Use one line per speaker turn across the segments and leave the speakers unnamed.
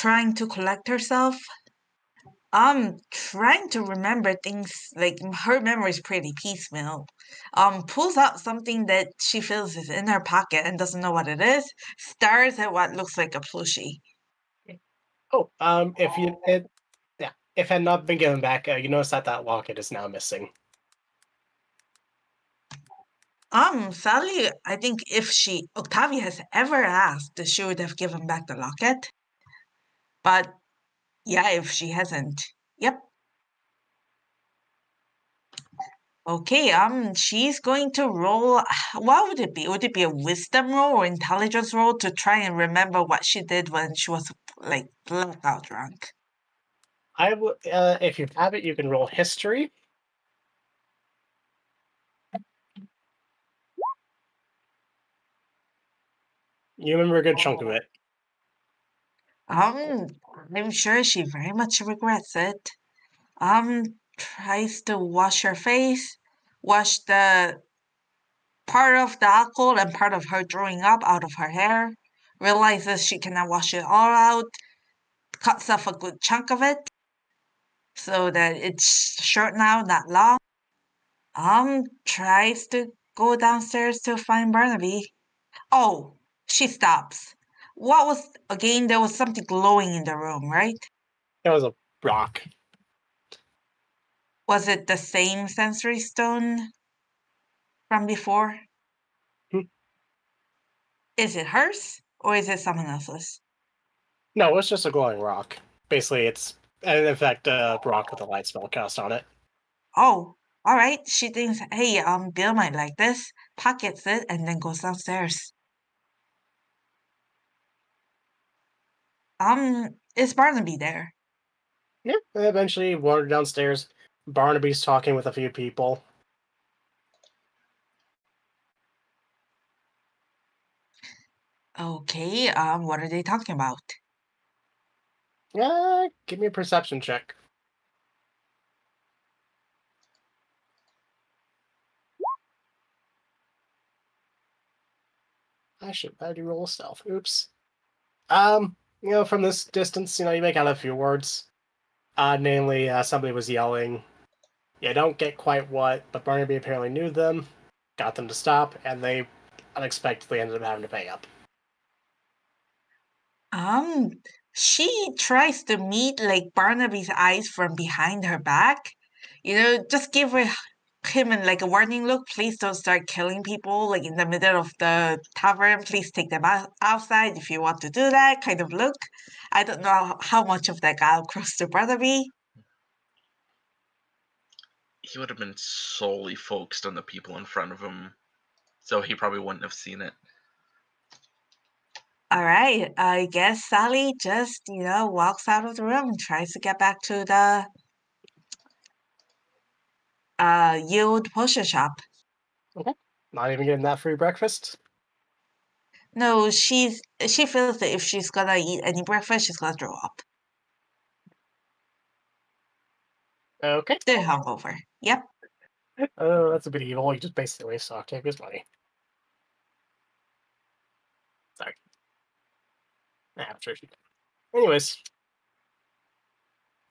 trying to collect herself. Trying to remember things, like her memory is pretty piecemeal. Pulls out something that she feels is in her pocket and doesn't know what it is, stares at what looks like a plushie.
Oh, if it had not been given back, you notice that that locket is now missing.
Sally, I think if Octavia has ever asked, she would have given back the locket. But yeah, if she hasn't, yep. Okay, she's going to roll. What would it be? Would it be a wisdom roll or intelligence roll to try and remember what she did when she was like blackout drunk?
I would, if you have it, you can roll history. You remember a good chunk of it.
I'm sure she very much regrets it. Tries to wash her face, wash the part of the alcohol and part of her throwing up out of her hair, realizes she cannot wash it all out, cuts off a good chunk of it so that it's short now, not long. Tries to go downstairs to find Barnaby. Oh, she stops. What was, again, there was something glowing in the room, right?
It was a rock.
Was it the same sensory stone from before?
Hmm.
Is it hers or is it someone else's?
No, it's just a glowing rock. Basically, it's in fact a rock with a light spell cast on it.
Oh, all right. She thinks, hey, Bill might like this, pockets it, and then goes downstairs. Is Barnaby there?
Yeah. And eventually, wandered downstairs. Barnaby's talking with a few people.
Okay, what are they talking about?
Give me a perception check. I should probably roll stealth. Oops. From this distance, you make out a few words. Namely, somebody was yelling. You don't get quite what, but Barnaby apparently knew them, got them to stop, and they unexpectedly ended up having to pay up.
Um, she tries to meet like Barnaby's eyes from behind her back. Just give him like a warning look. Please don't start killing people like in the middle of the tavern. Please take them outside if you want to do that kind of look. I don't know how much of that got across to Barnaby.
He would have been solely focused on the people in front of him, so he probably wouldn't have seen it.
All right, I guess Sally just, walks out of the room and tries to get back to the Yield Potion Shop.
Okay. Not even getting that free breakfast?
No, she feels that if she's gonna eat any breakfast, she's gonna throw up.
Okay.
They're hungover. Yep.
Oh, that's a bit evil. You just basically waste Octavia's money. Sorry. I'm sure she. Anyways.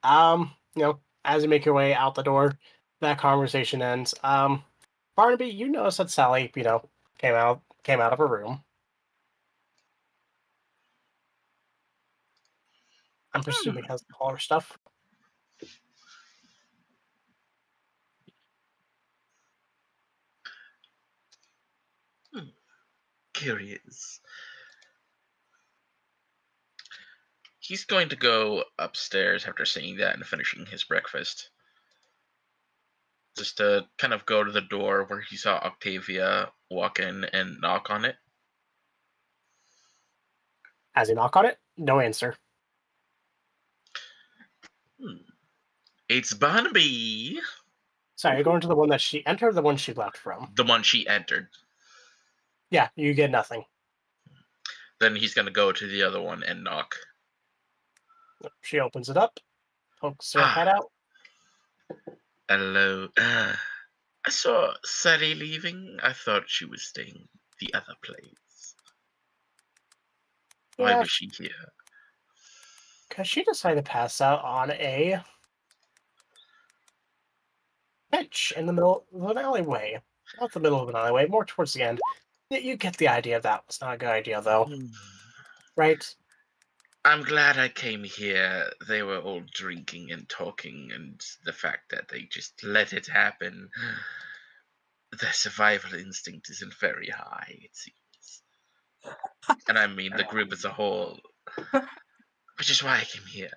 As you make your way out the door, that conversation ends. Barnaby, you notice that Sally, came out of her room. I'm presuming has all her stuff.
Curious. He's going to go upstairs after seeing that and finishing his breakfast. Just to kind of go to the door where he saw Octavia walk in and knock on it.
As you knock on it, no answer.
It's Barnaby.
Sorry, you're going to the one that she entered or the one she left from?
The one she entered.
Yeah, you get nothing.
Then he's going to go to the other one and knock.
She opens it up, pokes her head out.
Hello. I saw Sally leaving. I thought she was staying the other place. Why was she here?
because she decided to pass out on a bench in the middle of an alleyway. Not the middle of an alleyway, more towards the end. You get the idea that was not a good idea, though, right?
I'm glad I came here. They were all drinking and talking, and the fact that they just let it happen. Their survival instinct isn't very high, it seems. And I mean the group as a whole. Which is why I came here.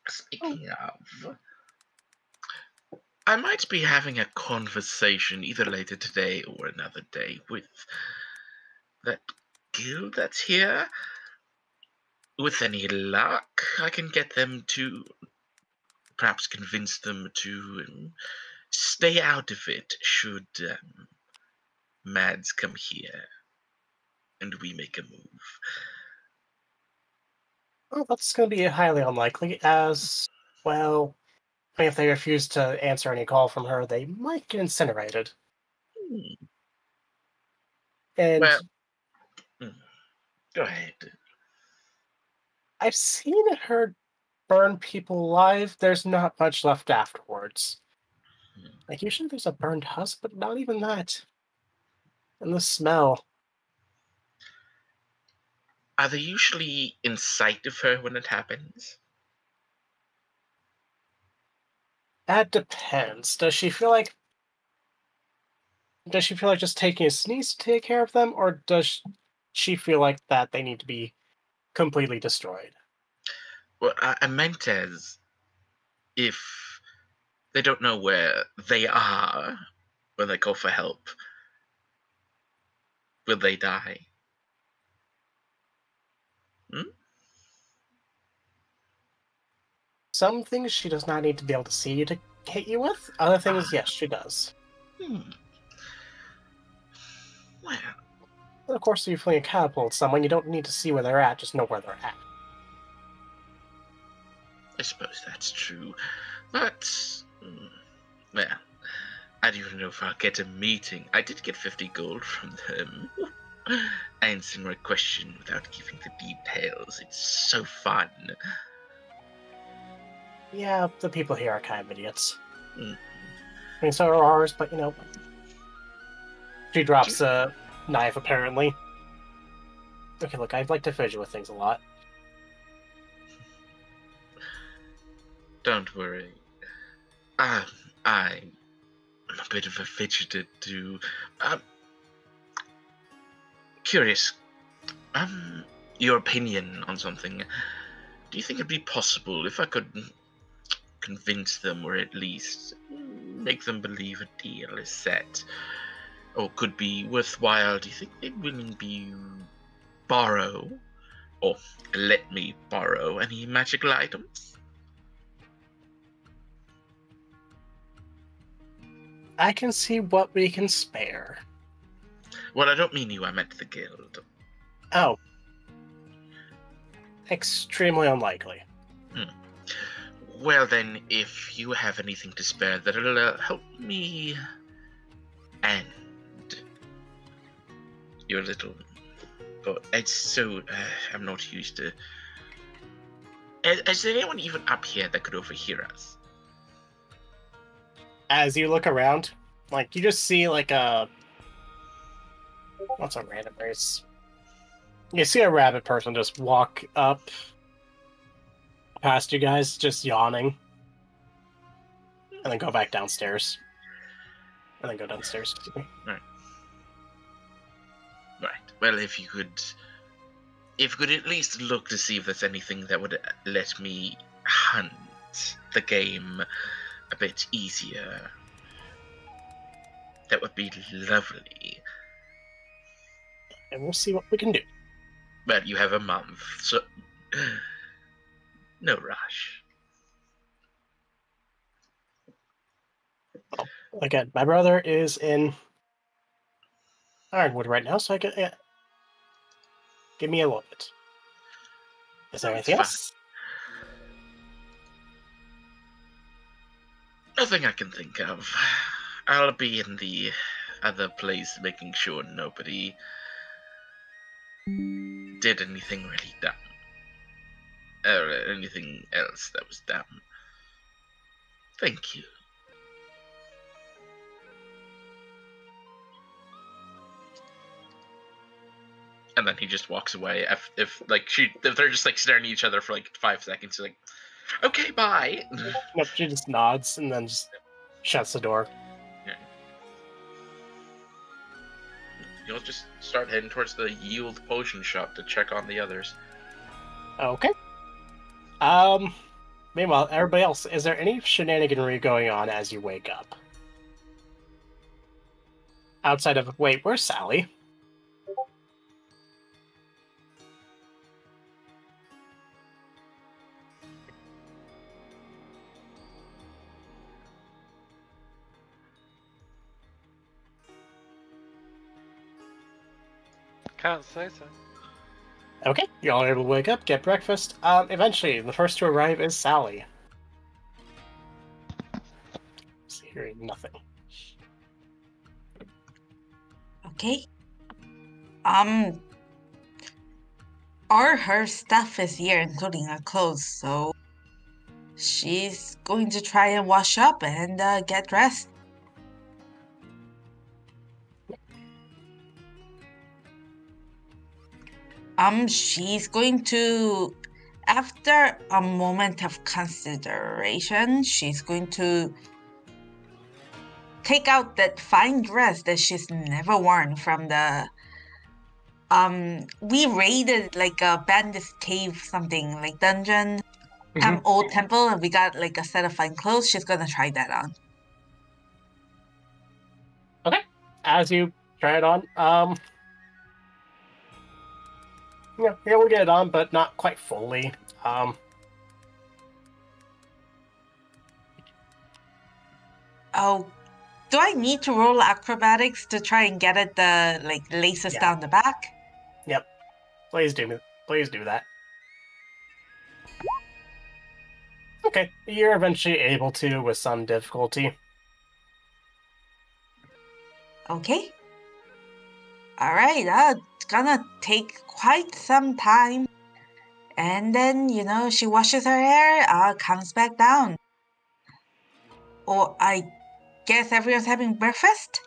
Speaking of, I might be having a conversation either later today or another day with that guild that's here. With any luck, I can get them to perhaps convince them to stay out of it should Mads come here and we make a move.
Well, that's going to be highly unlikely, as, well, I mean, if they refuse to answer any call from her, they might get incinerated. And
Well, go ahead.
I've seen her burn people alive. There's not much left afterwards. Like, usually there's a burned husk, but not even that. And the smell.
Are they usually in sight of her when it happens?
That depends. Does she feel like just taking a sneeze to take care of them, or does she feel like that they need to be completely destroyed?
Well, I meant as if they don't know where they are when they go for help, will they die?
Some things she does not need to be able to see you to hit you with. Other things, yes, she does.
Well,
And of course, if you're fling a catapult at someone, you don't need to see where they're at, just know where they're at.
I suppose that's true. But, well, I don't even know if I'll get a meeting. I did get 50 gold from them. Answering my question without giving the details. It's so fun.
Yeah, the people here are kind of idiots. I mean, so are ours, but, you know. She drops a knife, apparently. Okay, look, I'd like to fidget with things a lot.
Don't worry. I'm a bit of a fidgeter too. Curious. Your opinion on something. Do you think it'd be possible if I could convince them, or at least make them believe a deal is set, or could be worthwhile? Do you think they'd willingly borrow, or let me borrow any magical items?
I can see what we can spare.
Well, I don't mean you, I meant the guild.
Oh. Extremely unlikely.
Well then, if you have anything to spare that'll help me end your little... But it's so... I'm not used to... Is there anyone even up here that could overhear us?
As you look around, like, you just see, like, a... What's a random race? You see a rabbit person just walk up past you guys, just yawning. And then go back downstairs. And then go downstairs. Excuse me.
Right. Well, if you could at least look to see if there's anything that would let me hunt the game a bit easier, that would be lovely.
And we'll see what we can do.
Well, you have a month, so no rush.
Again, my brother is in Ironwood right now, so I can... Yeah. Give me a little bit. Is there anything else?
Nothing I can think of. I'll be in the other place making sure nobody did anything really dumb. Or anything else that was dumb. Thank you. And then he just walks away. If they're just like staring at each other for like 5 seconds, like, okay, bye.
Nope, she just nods and then just shuts the door.
Yeah. You'll just start heading towards the Yield Potion Shop to check on the others.
Okay. Meanwhile, everybody else, is there any shenaniganry going on as you wake up? Outside of, wait, where's Sally?
Can't say so.
Okay, you all are able to wake up, get breakfast. Eventually, the first to arrive is Sally. Just hearing nothing.
Okay. All her stuff is here, including her clothes, so she's going to try and wash up and get dressed. She's going to, after a moment of consideration, she's going to take out that fine dress that she's never worn from the we raided like a bandit cave something like dungeon old temple, and we got like a set of fine clothes. She's gonna try that on.
Okay. As you try it on, yeah, we'll get it on, but not quite fully.
Oh, do I need to roll acrobatics to try and get at the like laces down the back?
Yep. Please do that. Okay, you're eventually able to with some difficulty.
Okay. All right, it's gonna take quite some time. And then, she washes her hair, comes back down. Or I guess everyone's having breakfast?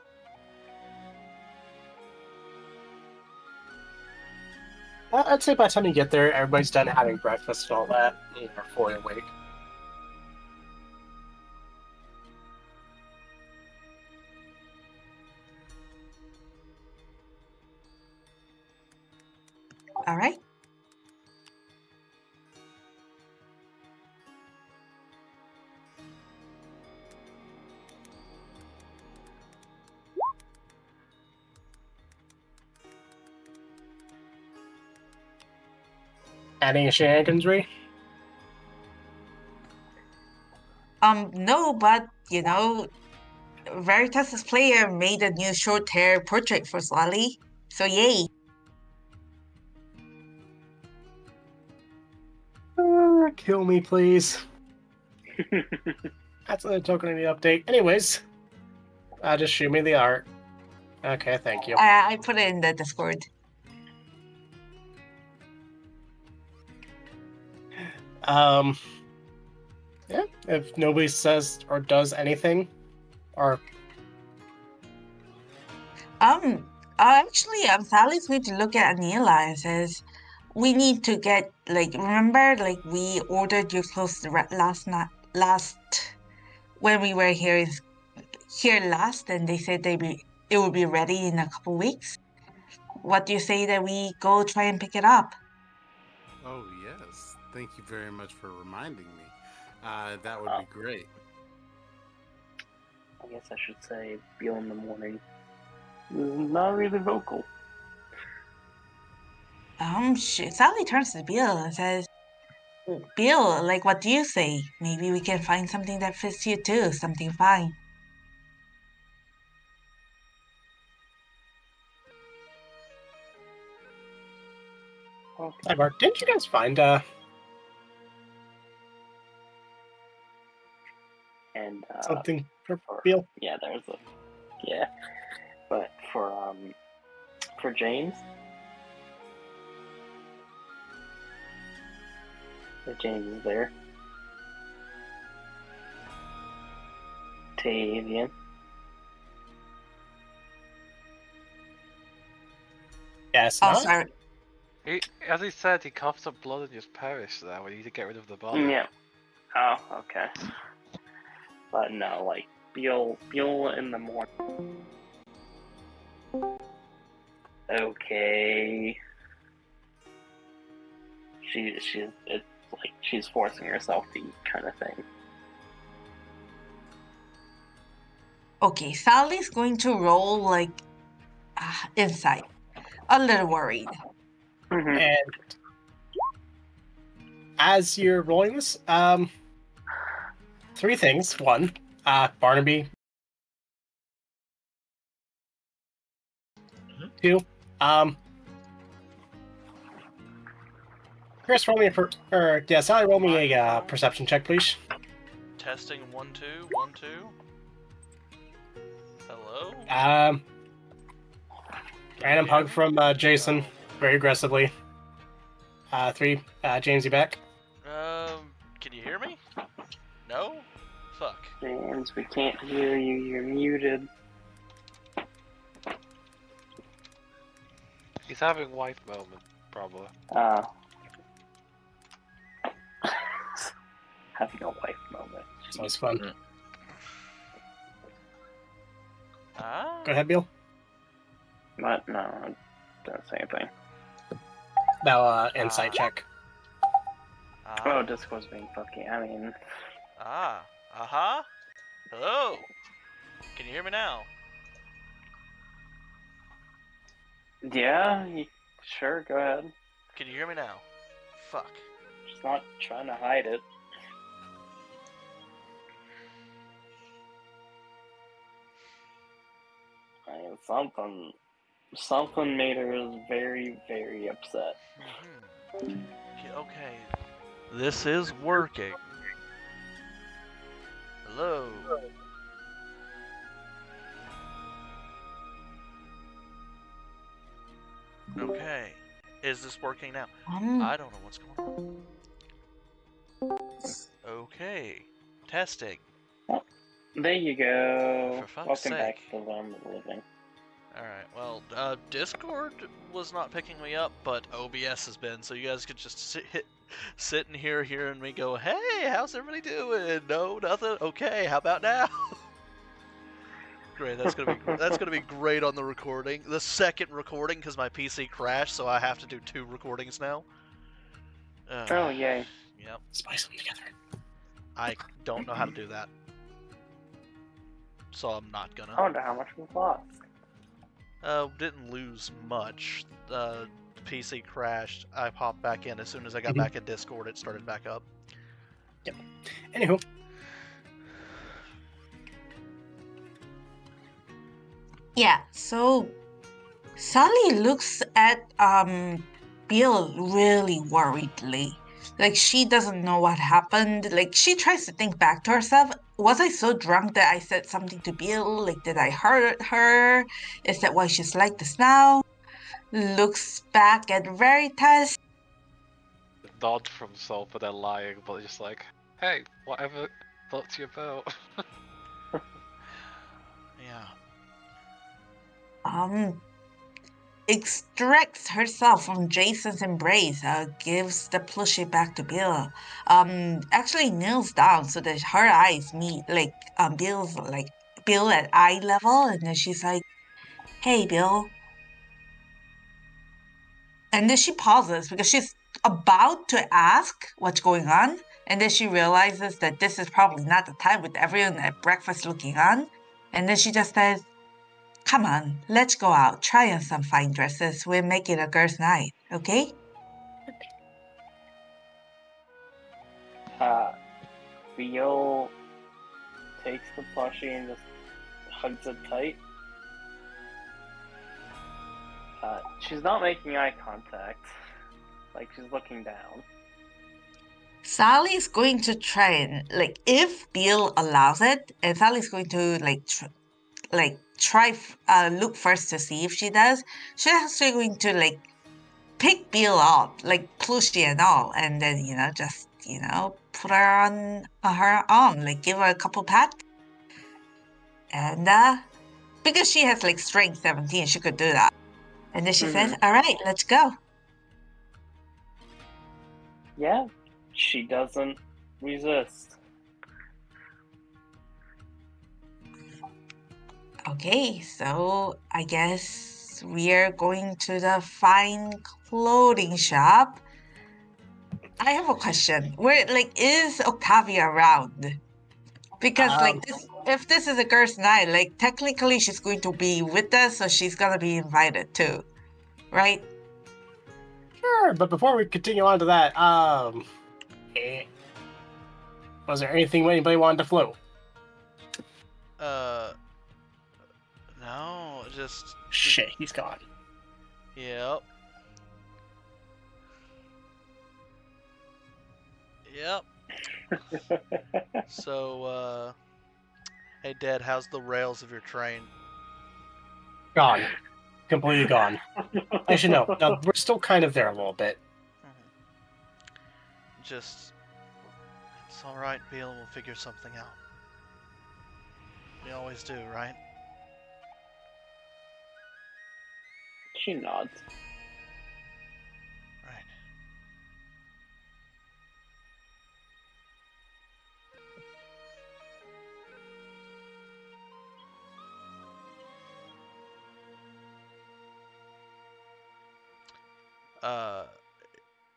I'd say by the time you get there, everybody's done having breakfast and all that, and are fully awake.
All right.
Any shenaniganry?
No, but, Veritas' player made a new short hair portrait for Sally, so yay.
Kill me, please. That's a token in the update. Anyways, just shoot me the art. Okay, thank you.
I put it in the Discord.
Yeah, if nobody says or does anything, or...
Actually, Sally's going to look at Anila and says, we need to get, remember, we ordered your clothes last, when we were here last, and they said it will be ready in a couple weeks. What do you say that we go try and pick it up?
Oh, yes. Thank you very much for reminding me. That would be great.
I guess I should say Beal in the morning. Not really vocal.
Sally turns to Beal and says, Beal, what do you say? Maybe we can find something that fits you too, something fine.
Hi, Mark. Didn't you guys find,
And,
something for Beal?
Yeah, there's a... Yeah. But for James, If James is there. Tavian.
Yes,
Oh,
not?
sorry.
As he said, he coughs up blood and just perished there. We need to get rid of the body.
Yeah. Oh, okay. But no, like Beal in the morning. Okay. It's like she's forcing herself to eat kind of thing.
Okay, Sally's going to roll like insight. A little worried.
Mm-hmm.
And as you're rolling this, three things. One, Barnaby. Two, Chris, roll me Sally, roll me a perception check, please.
Testing 1 2 1 2. Hello.
Random hug from Jason, very aggressively. Three, James, you back?
Can you hear me? No. Fuck.
James, we can't hear you. You're muted.
He's having wife moment, probably.
Having a wife moment.
So it's fun.
Ah.
Go ahead, Bill.
But no, I don't say anything.
Now, insight check.
Oh, Discord's being fucking. I mean,
Hello. Can you hear me now?
yeah, sure, go ahead.
Can you hear me now? Fuck.
Just not trying to hide it. I mean, something made her very, very upset.
Okay. This is working. Hello. Okay. Is this working now? I don't know what's going on. Okay. Testing.
There you go.
For fuck's
Welcome back
sake.
to the Land of the Living.
Alright, well, Discord was not picking me up, but OBS has been, so you guys could just sit in here hearing me go, hey, how's everybody doing? No, nothing? Okay, how about now? Great, that's gonna be great on the recording. The second recording, because my PC crashed, so I have to do 2 recordings now.
Oh, yay.
Yep.
Spice them together.
I don't know how to do that. So I'm not gonna.
I wonder how much we lost.
Didn't lose much. PC crashed. I popped back in. As soon as I got back in Discord, it started back up.
Yep. Anywho.
Yeah, so Sally looks at Bill really worriedly. Like she doesn't know what happened. Like she tries to think back to herself. Was I so drunk that I said something to Bill? Like did I hurt her? Is that why she's like this now? Looks back at Veritas.
Nod from Sol for they're lying, but just like, hey, whatever thoughts you about.
Yeah.
Extracts herself from Jason's embrace, gives the plushie back to Bill. Actually kneels down so that her eyes meet, like Bill's like Bill at eye level, and then she's like, "Hey, Bill." And then she pauses because she's about to ask what's going on, and then she realizes that this is probably not the time with everyone at breakfast looking on, and then she just says, "Come on, let's go out. Try on some fine dresses. We're making a girls' night, okay?"
Bill takes the plushie and just hugs it tight. She's not making eye contact. Like, she's looking down.
Sally's going to try and, like, if Bill allows it, and Sally's going to, look first to see if she does, she's actually going to, pick Bill up, plushie and all, and then, just put her on her arm, like give her a couple pats. And because she has like strength 17, she could do that. And then she says, all right, let's go.
Yeah, she doesn't resist.
Okay, so I guess we are going to the fine clothing shop. I have a question. Is Octavia around? Because if this is a girls' night, technically she's going to be with us, so she's gonna be invited too, right?
Sure, but before we continue on to that, was there anything anybody wanted to float?
No, just...
Shit, he's gone.
Yep. Yep. So, hey, Dad, how's the rails of your train?
Gone. Completely gone. Actually, no, we're still kind of there a little bit.
Just... It's alright, Beal, we'll figure something out. We always do, right?
She nods.
Right.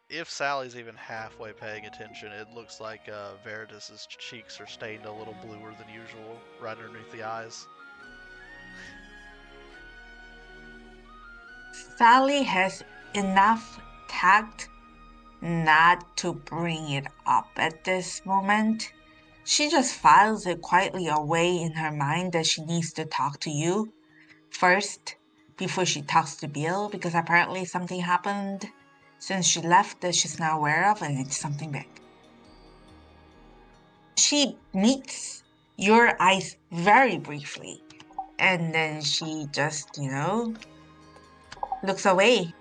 If Sally's even halfway paying attention, it looks like Veritas's cheeks are stained a little bluer than usual, right underneath the eyes.
Sally has enough tact not to bring it up at this moment. She just files it quietly away in her mind that she needs to talk to you first before she talks to Bill, because apparently something happened since she left that she's not aware of, and it's something big. She meets your eyes very briefly, and then she just, looks away.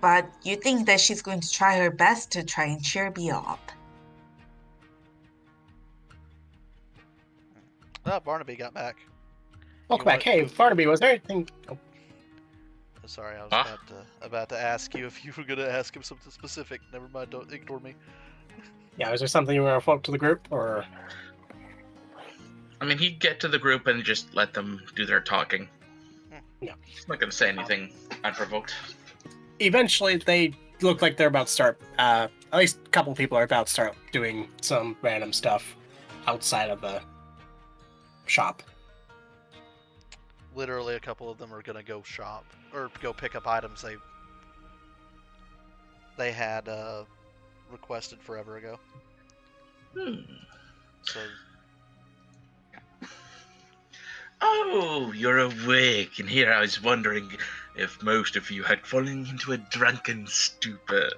But you think that she's going to try her best to try and cheer Bill up.
Barnaby got back.
Welcome back. Hey, Barnaby, was there anything... Oh.
Sorry, I was about to ask you if you were going to ask him something specific. Never mind, don't ignore me.
Yeah, is there something you want to float to the group, or...?
I mean, he'd get to the group and just let them do their talking.
Yeah.
He's not going to say anything unprovoked.
Eventually, they look like they're about to start, at least a couple people are about to start doing some random stuff outside of the shop.
Literally, a couple of them are gonna go shop or go pick up items they had requested forever ago. So.
Oh, you're awake, and here I was wondering if most of you had fallen into a drunken stupor.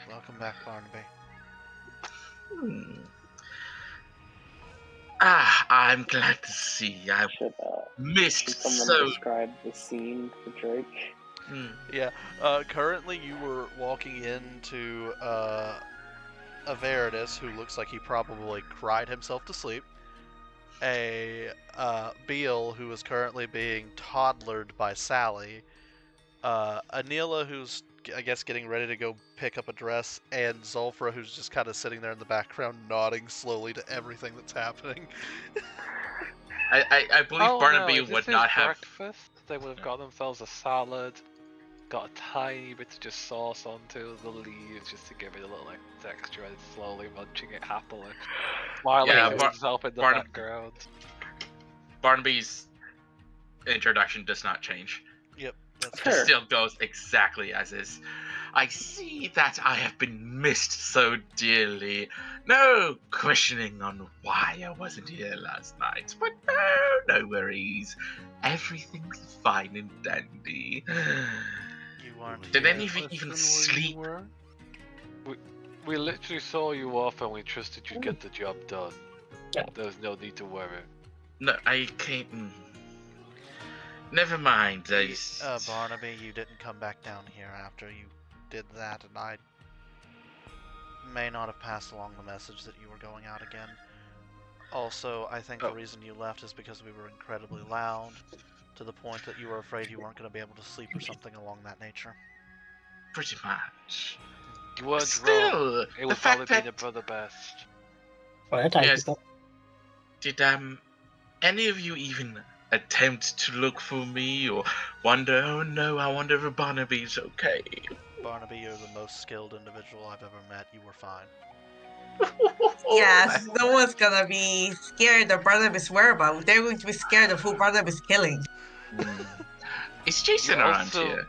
Welcome back, Barnaby.
I'm glad to see. I missed
someone describe the scene for Drake.
Yeah, currently you were walking into a Veritas who looks like he probably cried himself to sleep. A Beal who is currently being toddlered by Sally. Anila who's, I guess, getting ready to go pick up a dress, and Zulfra who's just kind of sitting there in the background nodding slowly to everything that's happening.
I believe Barnaby
no,
would not have...
breakfast. They would have got themselves a salad, got a tiny bit of just sauce onto the leaves just to give it a little texture, and slowly munching it happily. Smiling to himself in the background.
Barnaby's introduction does not change.
Yep.
It still goes exactly as is. I see that I have been missed so dearly. No questioning on why I wasn't here last night, but no worries. Everything's fine and dandy.
You weren't.
Did any of you even sleep?
We literally saw you off and we trusted you'd get the job done.
Yeah.
There's no need to worry.
No, I came... Never mind.
Barnaby, you didn't come back down here after you did that, and I may not have passed along the message that you were going out again. Also, I think the reason you left is because we were incredibly loud, to the point that you were afraid you weren't going to be able to sleep or something along that nature.
Pretty much.
You weren't
Still,
wrong. It would probably be the brother best.
Yes. Did any of you even attempt to look for me or wonder, oh no, I wonder if Barnaby's okay?
Barnaby, you're the most skilled individual I've ever met. You were fine.
Yes, no one's gonna be scared of Barnabas' whereabouts. They're going to be scared of who Barnabas is killing.
Is Jason
You
around
also
here?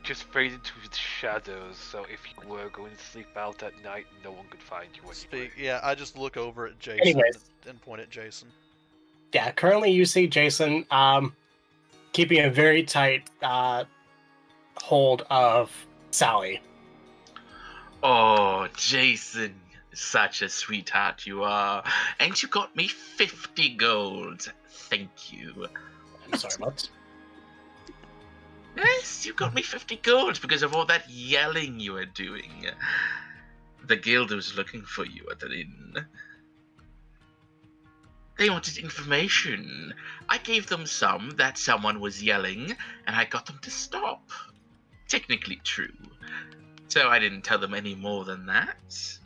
just fade into the shadows, so if you were going to sleep out at night, no one could find you anyway.
Yeah, I just look over at Jason
Anyways.
and point at Jason.
Yeah, currently you see Jason keeping a very tight hold of Sally.
Oh, Jason, such a sweetheart you are. And you got me 50 gold. Thank you.
I'm sorry, what?
Yes, you got me 50 gold because of all that yelling you were doing. The guild was looking for you at the inn. They wanted information. I gave them some that someone was yelling, and I got them to stop. Technically true. So I didn't tell them any more than that.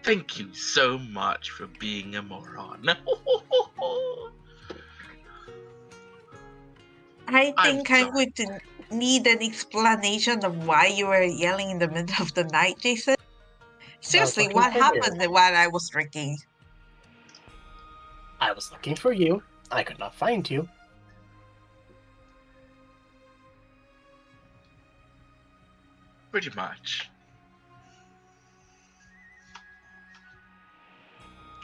Thank you so much for being a moron.
I think I'm
sorry.
going to need an explanation of why you were yelling in the middle of the night, Jason. Seriously,
looking
what
for you.
happened while I was drinking?
I was looking for you. I could not find you.
Pretty much.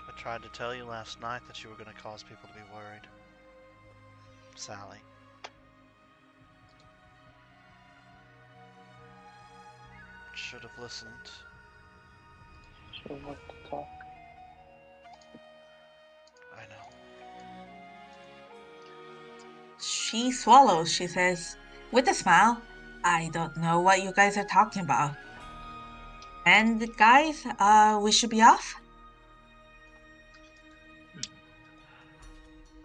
I tried to tell you last night that you were going to cause people to be worried. Sally. Should have listened.
She'll want to talk.
I know.
She swallows, she says, with a smile. I don't know what you guys are talking about. And guys, we should be off?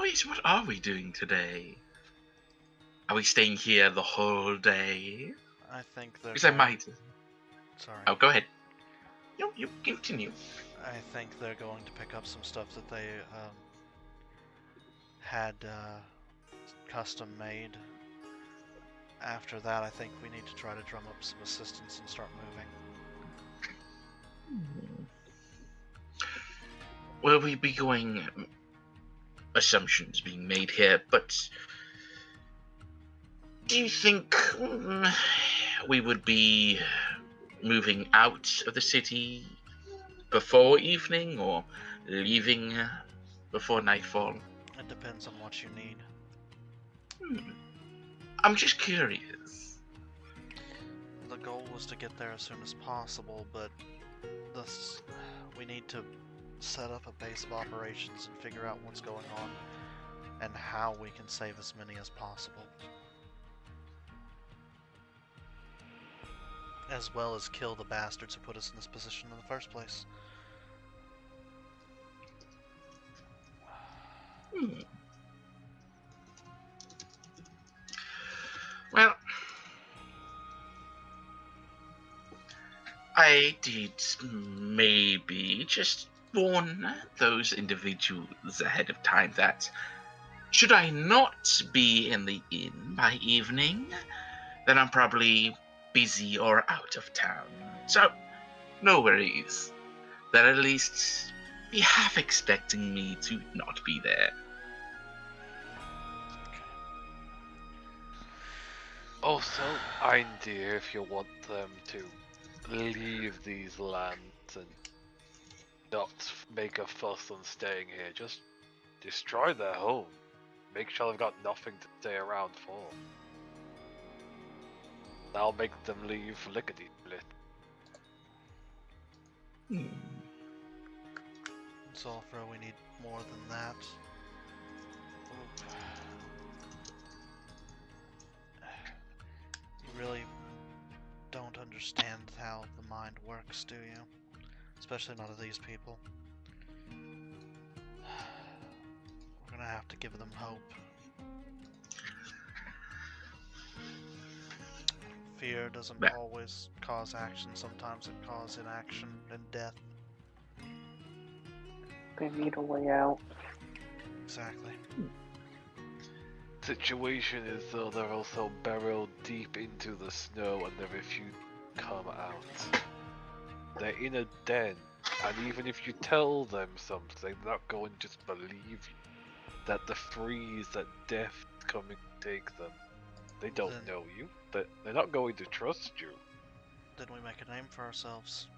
Wait, what are we doing today? Are we staying here the whole day?
I think they're
Because I
going-
might.
Sorry.
Oh, go ahead. You continue.
I think they're going to pick up some stuff that they had custom made. After that, I think we need to try to drum up some assistance and start moving.
Will we be going... Assumptions being made here, but... Do you think we would be moving out of the city before evening or leaving before nightfall?
It depends on what you need.
I'm just curious.
The goal was to get there as soon as possible, but we need to set up a base of operations and figure out what's going on and how we can save as many as possible. As well as kill the bastards who put us in this position in the first place.
Well, I did maybe just warn those individuals ahead of time that should I not be in the inn by evening, then I'm probably busy or out of town. So, no worries. They'll at least be half expecting me to not be there.
Also, idea if you want them to leave these lands and not make a fuss on staying here, just destroy their home. Make sure they've got nothing to stay around for. That'll make them leave lickety-split.
Sulfur, we need more than that. Oop. You really don't understand how the mind works, do you? Especially none of these people. We're gonna have to give them hope. Fear doesn't always cause action, sometimes it causes inaction and death.
They need a way out.
Exactly.
Situation is though they're also burrowed deep into the snow and they refuse to come out. They're in a den, and even if you tell them something, they're not going to just believe you. That the freeze, that death is coming to take them. They don't know you. They're not going to trust you.
Then we make a name for ourselves.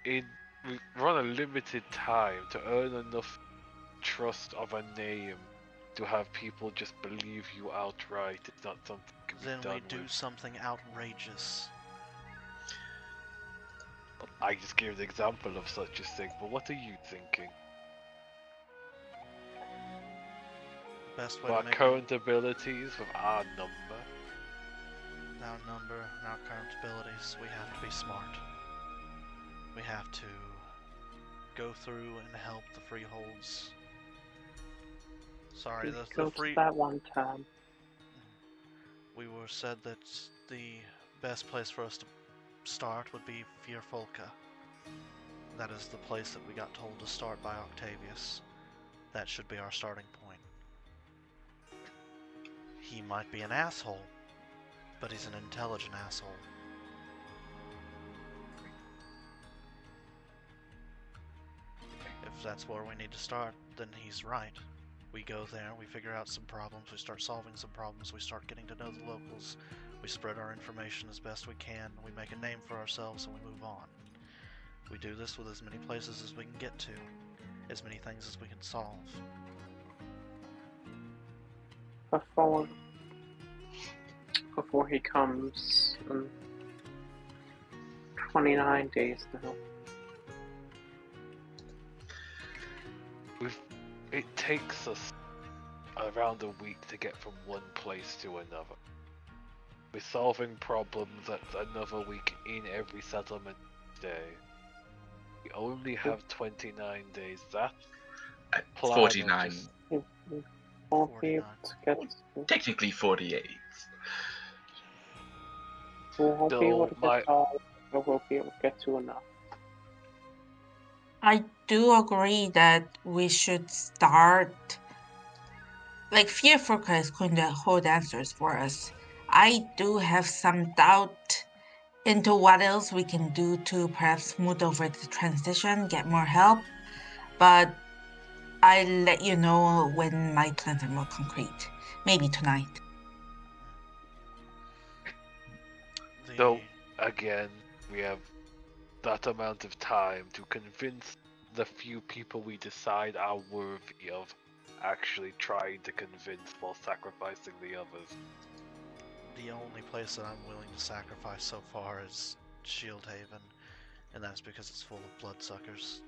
We run a limited time to earn enough trust of a name to have people just believe you outright. It's not something that can be done.
Then we do something outrageous.
I just gave an example of such a thing, but what are you thinking?
Best way
Our
to make
current abilities with our number.
our number and our current abilities, we have to be smart. We have to go through and help the freeholds. Sorry, the
Go
free.
to that one time.
We were said that the best place for us to start would be Fierfolka. That is the place that we got told to start by Octavius. That should be our starting point. He might be an asshole, but he's an intelligent asshole. If that's where we need to start, then he's right. We go there, we figure out some problems, we start solving some problems, we start getting to know the locals, we spread our information as best we can, we make a name for ourselves, and we move on. We do this with as many places as we can get to, as many things as we can solve.
Before he comes in 29 days now.
It takes us around a week to get from one place to another. We're solving problems that's another week in every settlement day. We only have 29 days. That
49.
We won't be able to get to,
Technically 48.
we won't be able to
So
get to all, but we'll be able to get to enough.
I do agree that we should start. Like, Fierfolka is going to hold answers for us. I do have some doubt into what else we can do to perhaps smooth over the transition, get more help, but I'll let you know when my plans are more concrete. Maybe tonight.
So, again, we have that amount of time to convince the few people we decide are worthy of actually trying to convince while sacrificing the others.
The only place that I'm willing to sacrifice so far is Shieldhaven, and that's because it's full of bloodsuckers.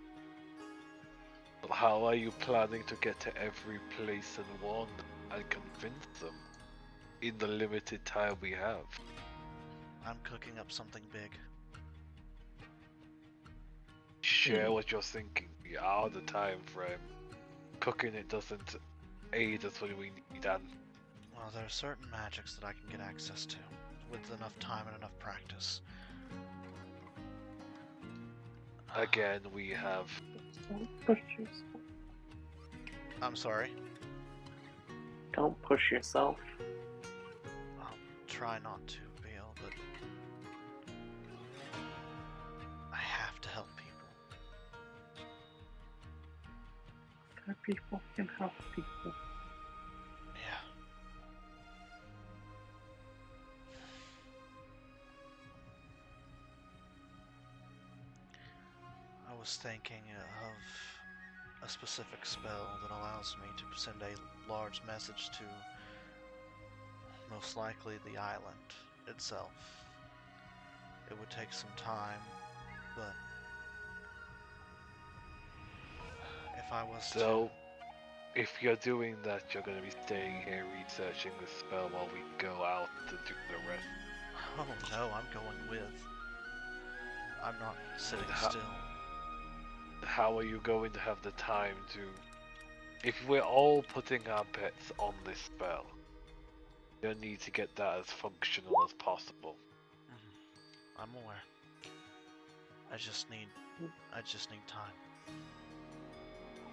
But how are you planning to get to every place in one and convince them in the limited time we have?
I'm cooking up something big.
Share what you're thinking. We are the time frame. Cooking it doesn't aid us when we need, and
Well, there are certain magics that I can get access to, with enough time and enough practice.
again, we have.
Don't push yourself.
I'm sorry.
Don't push yourself.
I'll try not to, Beal, but I have to help people.
Fair people can help people.
Yeah. I was thinking of a specific spell that allows me to send a large message to most likely the island itself. It would take some time, but if I was
So, if you're doing that, you're gonna be staying here researching the spell while we go out to do the rest.
Oh no, I'm going with. I'm not sitting still.
How are you going to have the time to... If we're all putting our bets on this spell, you'll need to get that as functional as possible.
I'm aware. I just need time.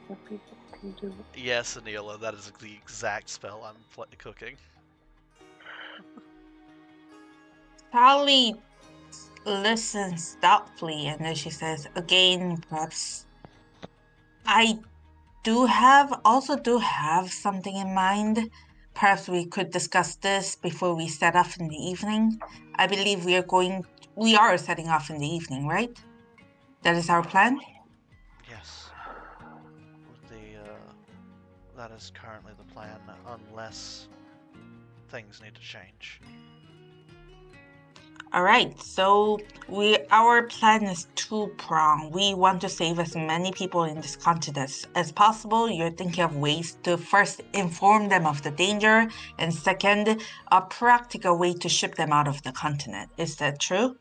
What people can do.
Yes, Anila, that is the exact spell I'm cooking.
Sally listens thoughtfully, and then she says, again, perhaps I also do have something in mind. Perhaps we could discuss this before we set off in the evening. I believe we are setting off in the evening, right? That is our plan?
Yes. That is currently the plan, unless things need to change.
Alright, so our plan is two-pronged. We want to save as many people in this continent as possible. You're thinking of ways to first inform them of the danger, and second, a practical way to ship them out of the continent. Is that true?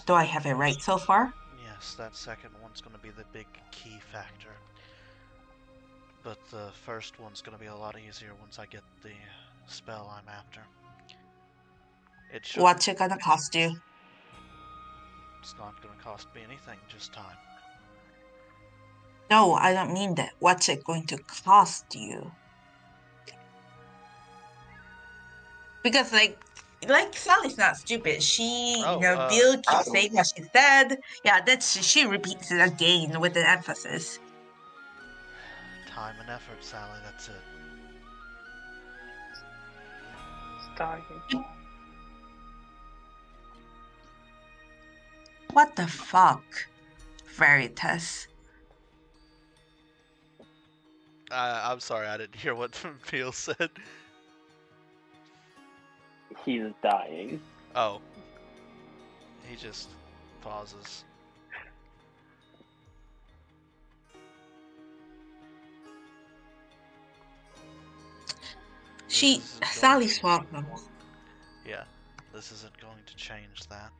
Do I have it right so far?
Yes, that second one's going to be the big key factor. But the first one's going to be a lot easier once I get the spell I'm after.
What's it gonna cost you?
It's not gonna cost me anything, just time.
No, I don't mean that. What's it going to cost you? Because like Sally's not stupid. She, Bill keeps saying what she said. Yeah, she repeats it again with an emphasis.
Time and effort, Sally. That's it.
Starving.
What the fuck, Veritas?
I'm sorry, I didn't hear what Peel said.
He's dying.
Oh. He just pauses.
Sally's welcome.
Yeah, this isn't going to change that.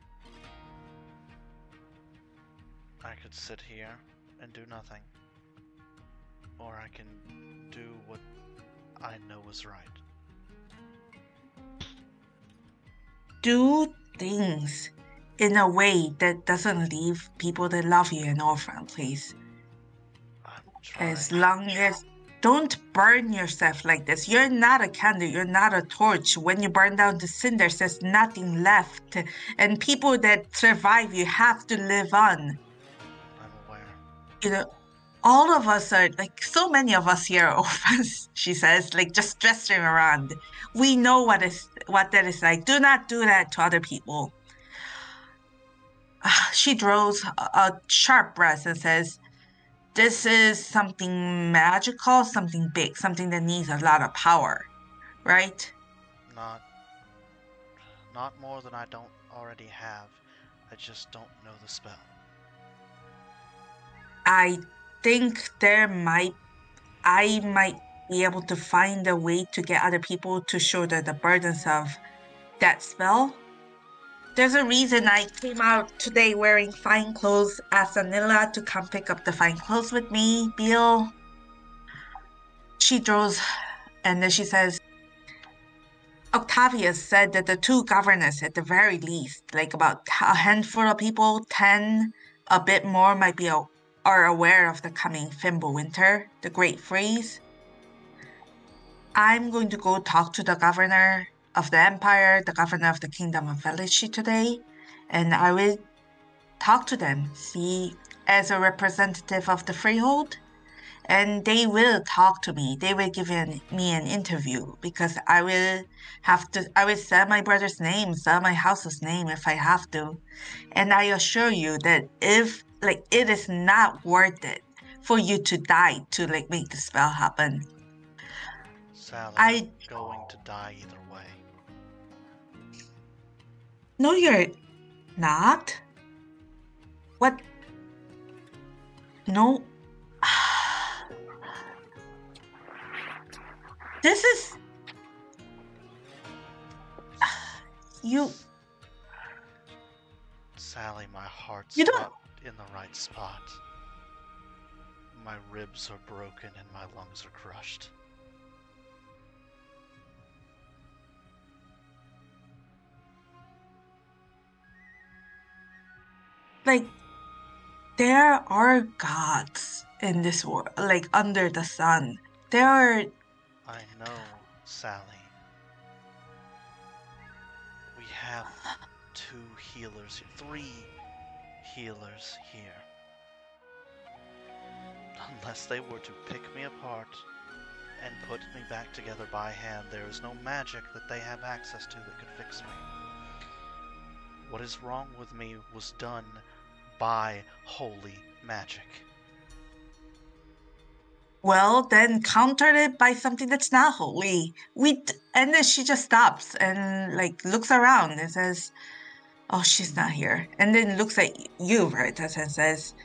I could sit here and do nothing. Or I can do what I know is right.
Do things in a way that doesn't leave people that love you an orphan, please.
I'm trying.
As long as... Don't burn yourself like this. You're not a candle. You're not a torch. When you burn down the cinders, there's nothing left. And people that survive you have to live on.
I'm aware.
All of us are, so many of us here are orphans, she says, just dressing around. We know what that is like. Do not do that to other people. She draws a sharp breath and says, this is something magical, something big, something that needs a lot of power, right?
Not more than I don't already have. I just don't know the spell.
I think I might be able to find a way to get other people to shoulder the burdens of that spell. There's a reason I came out today wearing fine clothes, asked Anila to come pick up the fine clothes with me, Bill. She draws, and then she says, Octavius said that the two governors, at the very least, about a handful of people, 10, a bit more, might be are aware of the coming Fimbulwinter, the Great Freeze. I'm going to go talk to the governor of the Empire, the governor of the Kingdom of Velici today, and I will talk to them, see, as a representative of the Freehold, and they will talk to me. They will give me an interview, because I will sell my brother's name, sell my house's name if I have to. And I assure you that it is not worth it for you to die to make the spell happen.
Sally, I'm going to die either way.
No, you're not. What? No. This is... You...
Sally, my heart's
You don't-
not in the right spot. My ribs are broken and my lungs are crushed.
Like, there are gods in this world, like, under the sun. There are...
I know, Sally. We have 2 healers, 3 healers here. Unless they were to pick me apart and put me back together by hand, there is no magic that they have access to that could fix me. What is wrong with me was done by holy magic.
Well, then counter it by something that's not holy. And then she just stops and like looks around and says, "Oh, she's not here." And then looks at you, Veritas, and says,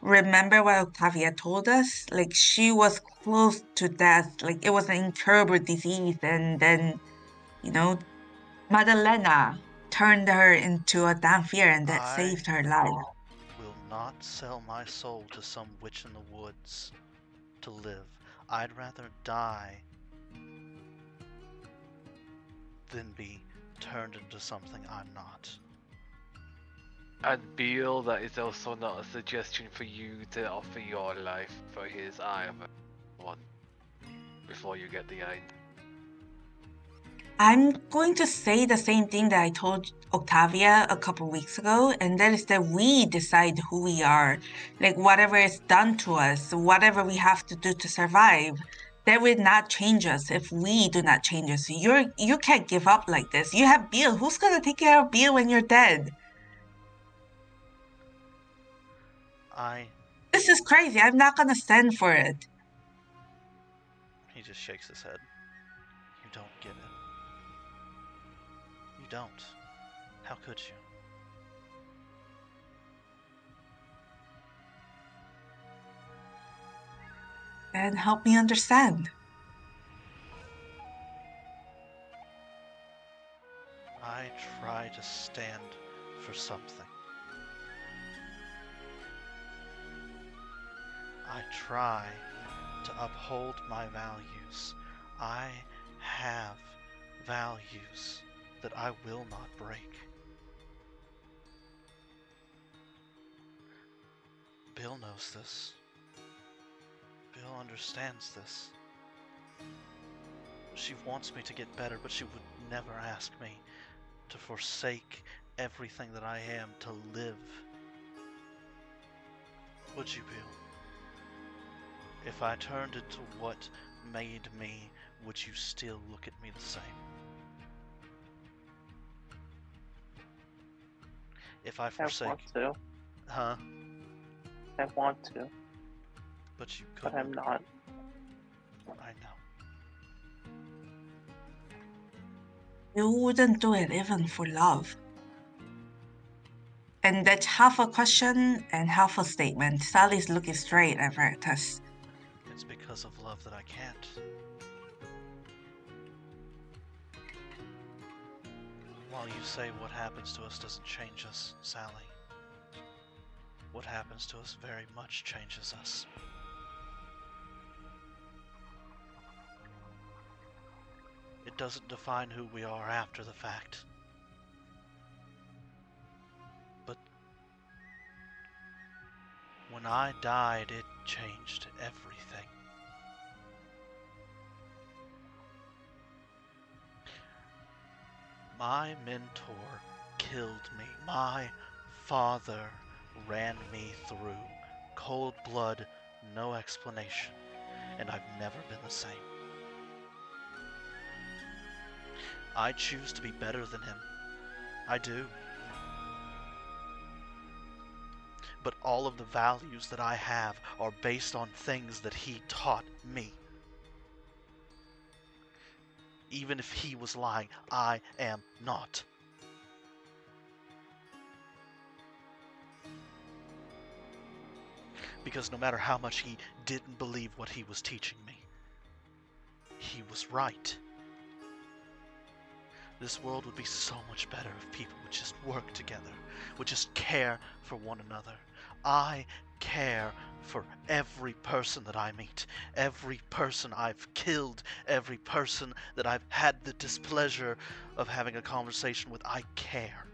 "Remember what Octavia told us? Like she was close to death. Like it was an incurable disease, and then, you know, Madalena turned her into a Dhampir, and that saved her life."
Will not sell my soul to some witch in the woods to live. I'd rather die than be turned into something I'm not.
And Beal, that is also not a suggestion for you to offer your life for his either. One before you get the end.
I'm going to say the same thing that I told Octavia a couple weeks ago, and that is that we decide who we are. Like, whatever is done to us, whatever we have to do to survive, that will not change us if we do not change us. You can't give up like this. You have Beal. Who's going to take care of Beal when you're dead? This is crazy. I'm not going to stand for it.
He just shakes his head. You don't get it. You don't. How could you?
And help me understand.
I try to stand for something. I try to uphold my values. I have values that I will not break. Bill knows this. Bill understands this. She wants me to get better, but she would never ask me to forsake everything that I am to live. Would you, Bill? If I turned into what made me, would you still look at me the same? If I forsake...
I want to.
Huh?
I want to.
But you couldn't.
But I'm not.
I know.
You wouldn't do it even for love. And that's half a question and half a statement. Sally's looking straight at Veritas.
It's because of love that I can't. While you say what happens to us doesn't change us, Sally, what happens to us very much changes us. It doesn't define who we are after the fact. But when I died, it changed everything. My mentor killed me. My father ran me through. Cold blood, no explanation. And I've never been the same. I choose to be better than him. I do. But all of the values that I have are based on things that he taught me. Even if he was lying, I am not. Because no matter how much he didn't believe what he was teaching me, he was right. This world would be so much better if people would just work together, would just care for one another. I care for every person that I meet, every person I've killed, every person that I've had the displeasure of having a conversation with. I care.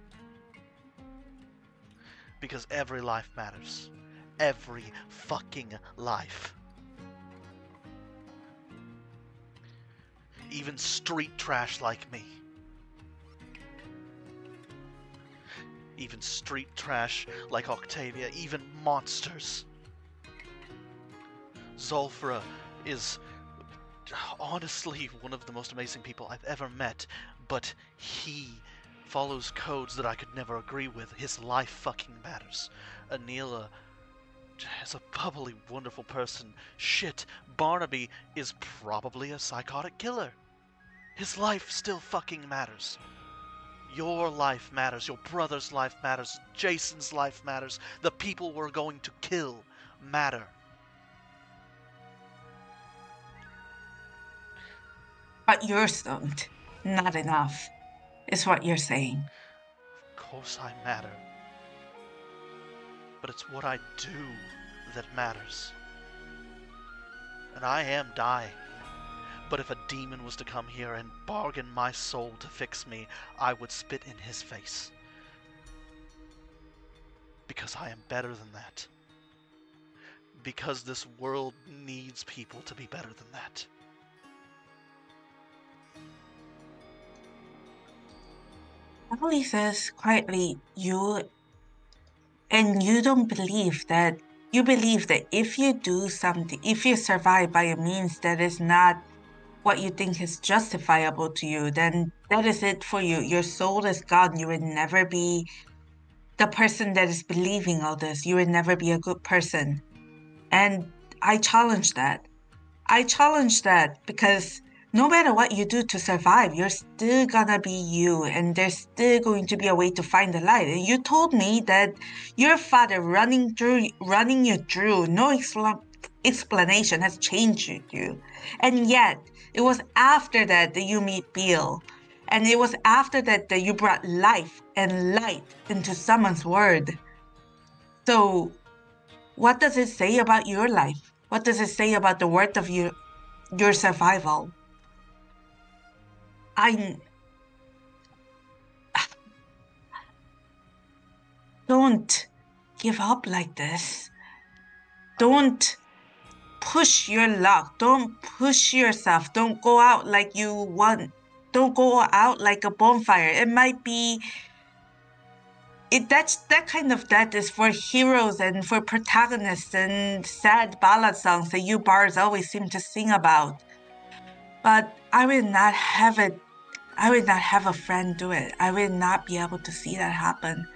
Because every life matters. Every fucking life. Even street trash like me. Even street trash like Octavia. Even monsters. Zulfra is honestly one of the most amazing people I've ever met, but he follows codes that I could never agree with. His life fucking matters. Anila is a bubbly, wonderful person. Shit, Barnaby is probably a psychotic killer. His life still fucking matters. Your life matters. Your brother's life matters. Jason's life matters. The people we're going to kill matter.
But yours don't. Not enough, is what you're saying.
Of course I matter. But it's what I do that matters. And I am dying. But if a demon was to come here and bargain my soul to fix me, I would spit in his face. Because I am better than that. Because this world needs people to be better than that.
Emily says quietly, you don't believe that, you believe that if you do something, if you survive by a means that is not what you think is justifiable to you, then that is it for you. Your soul is gone. You would never be the person that is believing all this. You would never be a good person. And I challenge that. I challenge that because no matter what you do to survive, you're still gonna be you, and there's still going to be a way to find the light. And you told me that your father running you through, no explanation has changed you. And yet, it was after that you meet Bill. And it was after that you brought life and light into someone's world. So, what does it say about your life? What does it say about the worth of your survival? Don't give up like this. Don't push your luck. Don't push yourself. Don't go out like you want. Don't go out like a bonfire. It might be that kind of death is for heroes and for protagonists and sad ballad songs that you bards always seem to sing about. But I will not have it. I will not have a friend do it. I will not be able to see that happen.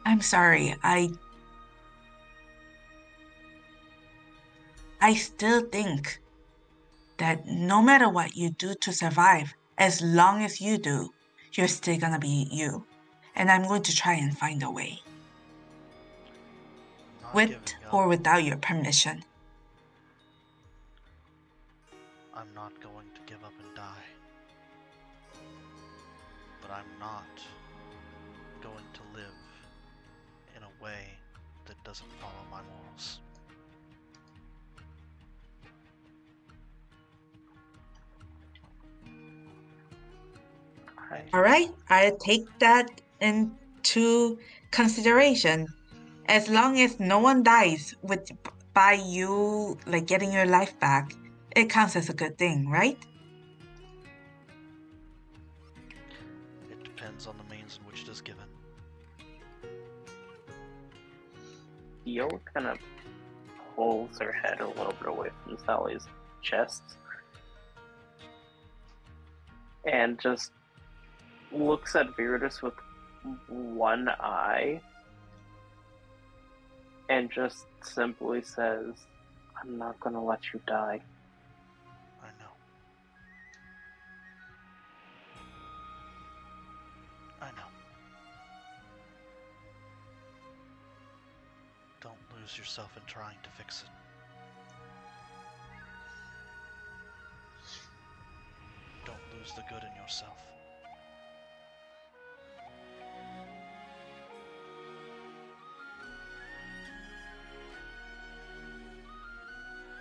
I'm sorry. I still think that no matter what you do to survive, as long as you do, you're still gonna be you. And I'm going to try and find a way. With or without your permission.
I'm not going to give up and die. But I'm not going to live in a way that doesn't follow my morals.
All right, I'll take that into consideration. As long as no one dies by you like getting your life back, it counts as a good thing, right?
It depends on the means in which it is given.
Theo kind of pulls her head a little bit away from Sally's chest and just looks at Viridis with one eye and just simply says, I'm not gonna let you die.
I know. I know. Don't lose yourself in trying to fix it. lose the good in yourself.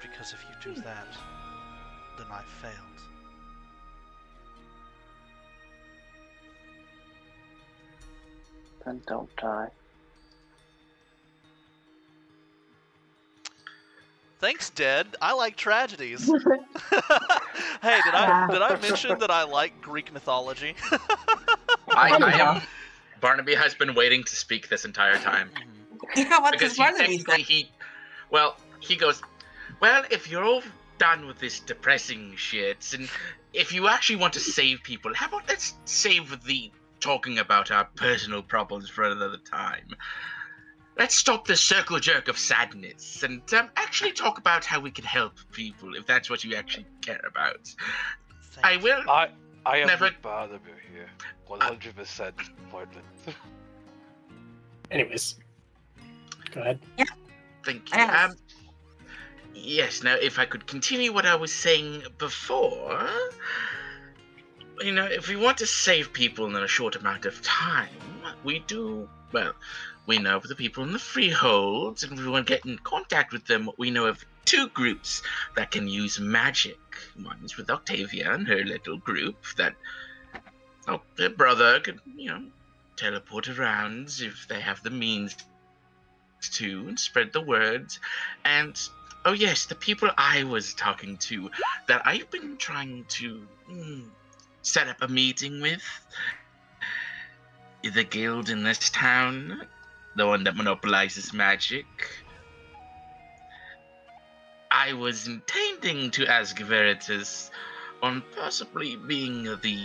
Because if you do that, then I failed.
Then don't die.
Thanks, Dead. I like tragedies. Hey, did I mention that I like Greek mythology?
I am. Barnaby has been waiting to speak this entire time.
Yeah, what
Because
does Barnaby say?
he goes, well, if you're all done with this depressing shit, and if you actually want to save people, how about let's save the talking about our personal problems for another time. Let's stop the circle jerk of sadness and actually talk about how we can help people, if that's what you actually care about. I will.
I am
never.
with Barnaby here. 100% Portland.
Anyways, go ahead.
Yeah.
Thank you.
Yes.
Yes, now if I could continue what I was saying before, you know, if we want to save people in a short amount of time, we know of the people in the freeholds, and if we want to get in contact with them, we know of two groups that can use magic. One is with Octavia and her little group that, their brother could, teleport around if they have the means to, and spread the word. And oh yes, the people I was talking to that I've been trying to set up a meeting with, the guild in this town, the one that monopolizes magic. I was intending to ask Veritas on possibly being the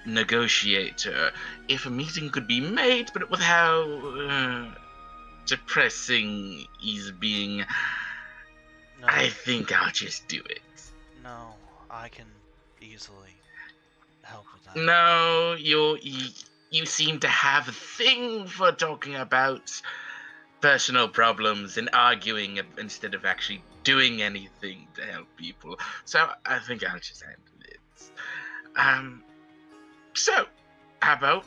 negotiator, if a meeting could be made, but with how depressing he's being,
No.
I think I'll just do it.
No, I can easily help with that.
No, you seem to have a thing for talking about personal problems and arguing instead of actually doing anything to help people. So I think I'll just handle it. So how about,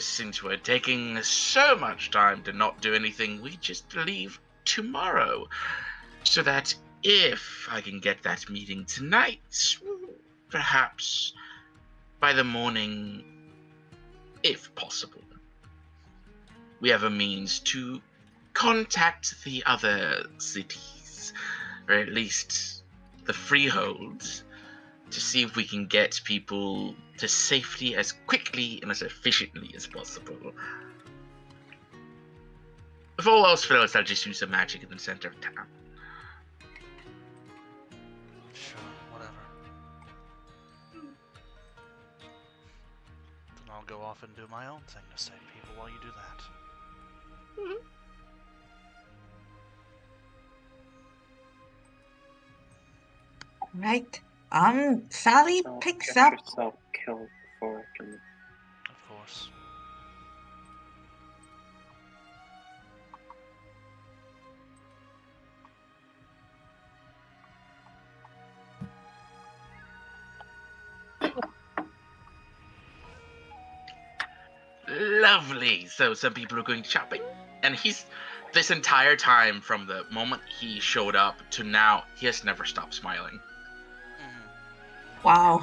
since we're taking so much time to not do anything, we just leave tomorrow, so that if I can get that meeting tonight, perhaps by the morning, if possible, we have a means to contact the other cities, or at least the freeholds, to see if we can get people to safety as quickly and as efficiently as possible. If all else fails, I'll just use some magic in the center of town.
Sure, whatever. Then I'll go off and do my own thing to save people while you do that.
Right. Sally
Don't
picks
get
up.
yourself killed before I can.
Of course.
Lovely. So some people are going shopping, and this entire time from the moment he showed up to now, he has never stopped smiling.
Wow.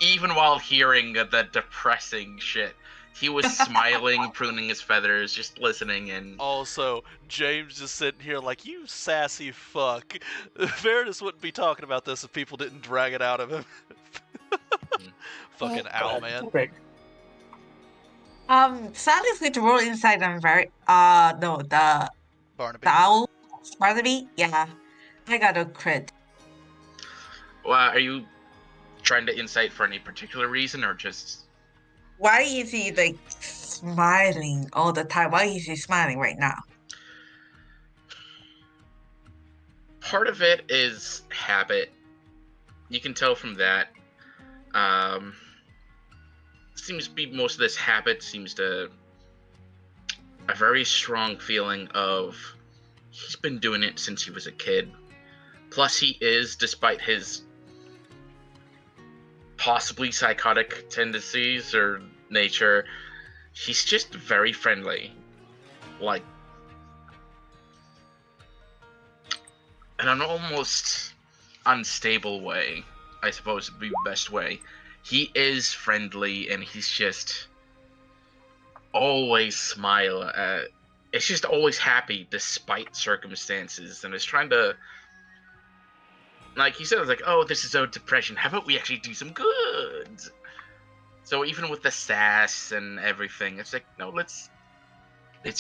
Even while hearing the depressing shit, he was smiling, pruning his feathers, just listening. And
Also, James just sitting here like, you sassy fuck. Veritas wouldn't be talking about this if people didn't drag it out of him. Fucking owl man.
Great.
Sally's going to roll inside on the
Barnaby.
owl. Barnaby? Yeah. I got a crit.
well, are you trying to insight for any particular reason, or just?
Why is he like smiling all the time? Why is he smiling right now?
Part of it is habit. You can tell from that. Seems to be most of this habit seems to a very strong feeling of he's been doing it since he was a kid. Plus he is, despite his possibly psychotic tendencies or nature, he's just very friendly. Like, in an almost unstable way, I suppose would be the best way. He is friendly, and he's just always smile. It's just always happy despite circumstances, and is trying to, like he said, like, oh, this is so depression. How about we actually do some good? So even with the sass and everything, it's like, no, let's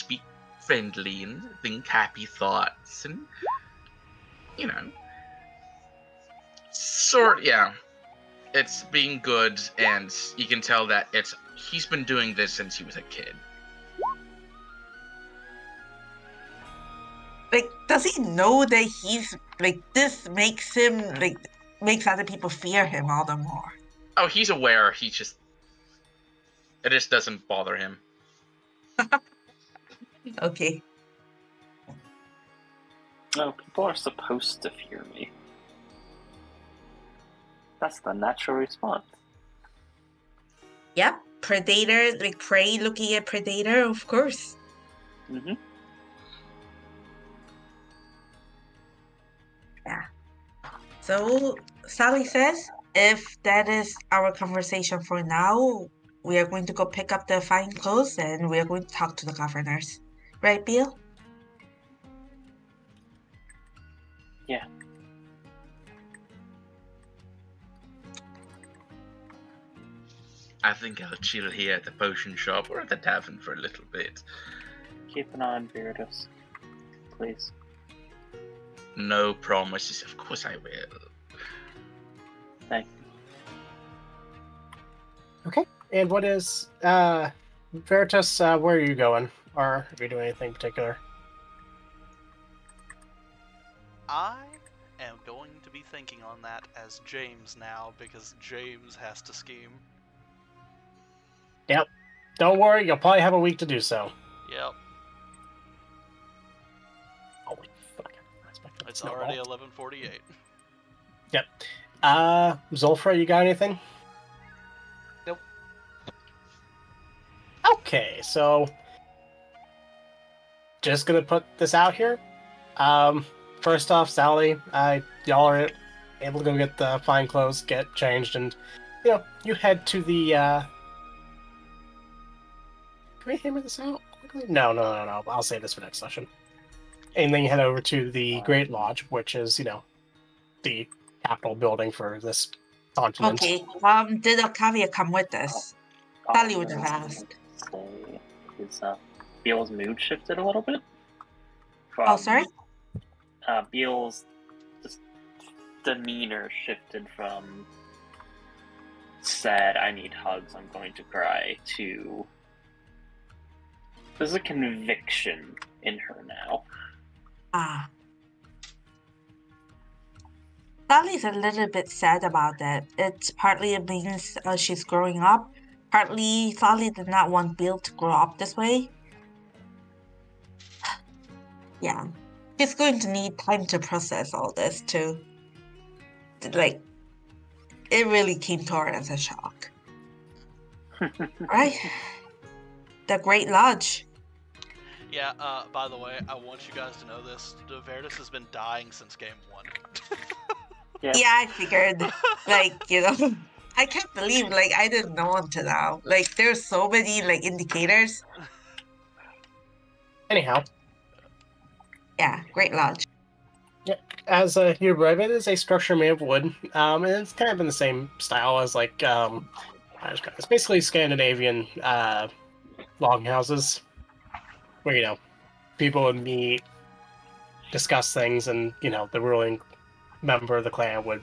be friendly and think happy thoughts, and you know, yeah. It's being good, and you can tell that he's been doing this since he was a kid.
Like, does he know that he's like this makes him like makes other people fear him all the more?
Oh, he's aware. It just doesn't bother him.
Okay.
No, people are supposed to fear me. That's the natural response.
Yep. Predator, like prey looking at predator, of course.
Mm-hmm.
Yeah. So Sally says, if that is our conversation for now, we are going to go pick up the fine clothes and we are going to talk to the governors. Right, Bill?
Yeah.
I think I'll chill here at the potion shop or at the tavern for a little bit.
Keep an eye on Viridus, please.
No promises. Of course I will.
Thank you.
Okay. And what is Veritas? Where are you going, or are you doing anything particular?
I am going to be thinking on that as James now, because James has to scheme.
Yep. Don't worry, you'll probably have a week to do so.
Yep.
Holy fuck.
It's already 11:48.
Yep. Zulfra, you got anything?
Nope.
Okay, so just gonna put this out here. First off, Sally, y'all are able to go get the fine clothes, get changed, and you head to the. Can we hammer this out quickly? No. I'll save this for next session. And then you head over to the Great Lodge, which is, the capital building for this continent.
Okay. Did Octavia come with us? Sally would have asked.
Is Beal's mood shifted a little bit?
Oh, sorry?
Beal's demeanor shifted from sad, I need hugs, I'm going to cry, to there's a conviction in her now.
Ah. Sally's a little bit sad about that. It's partly it means she's growing up. Partly Sally did not want Bill to grow up this way. Yeah. She's going to need time to process all this too. Like, it really came to her as a shock. Right? The Great Lodge.
Yeah, by the way, I want you guys to know this. Veritas has been dying since game 1.
Yeah.
Yeah, I figured. I can't believe, I didn't know until now. There's so many, indicators.
Anyhow.
Yeah, Great Lodge.
Yeah, as you describe it, is a structure made of wood. And it's kind of in the same style as, it's basically Scandinavian longhouses. Where, people would meet, discuss things, and, the ruling member of the clan would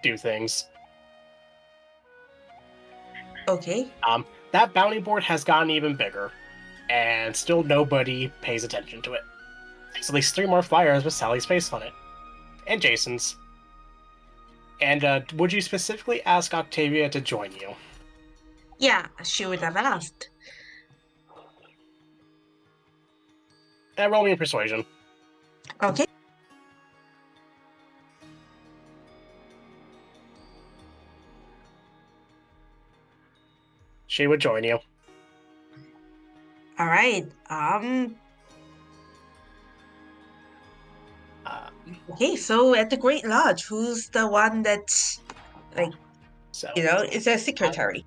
do things.
Okay.
That bounty board has gotten even bigger, and still nobody pays attention to it. There's at least 3 more flyers with Sally's face on it. And Jason's. And would you specifically ask Octavia to join you?
Yeah, she would have asked.
Roll me a persuasion.
Okay.
she would join you.
All right. Okay, so at the Great Lodge, who's the one that's, like,
So
is a secretary?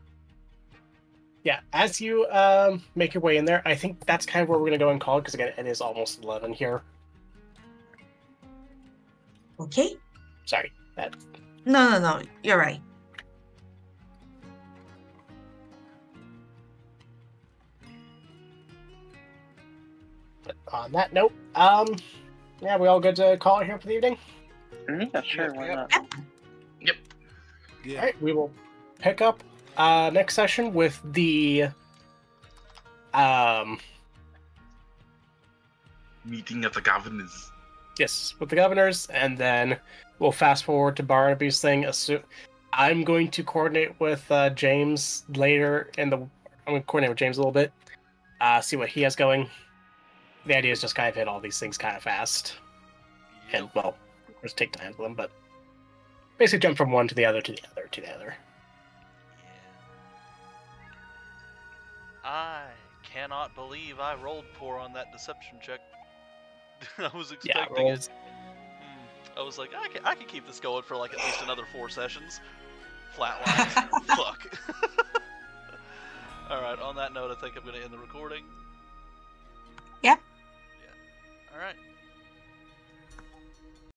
yeah, as you make your way in there, I think that's kind of where we're gonna go and call it, because again, it is almost 11 here.
Okay.
Sorry, that.
No, you're right.
But on that note, yeah, we all good to call it here for the evening?
Yeah, sure, why
Yep.
not?
Yep.
Yeah.
Alright, we will pick up next session with the
Meeting of the governors.
yes, with the governors, and then we'll fast forward to Barnaby's thing. I'm going to coordinate with James later I'm going to coordinate with James a little bit, see what he has going. The idea is just kind of hit all these things kind of fast. And, well, of course, take time for them, but basically jump from one to the other to the other to the other.
Yeah. I cannot believe I rolled poor on that deception check. I was expecting it. I was like, I can keep this going for like at least another 4 sessions. Flatlines. Fuck. Alright, on that note, I think I'm going to end the recording.
Yep.
Yeah. Alright.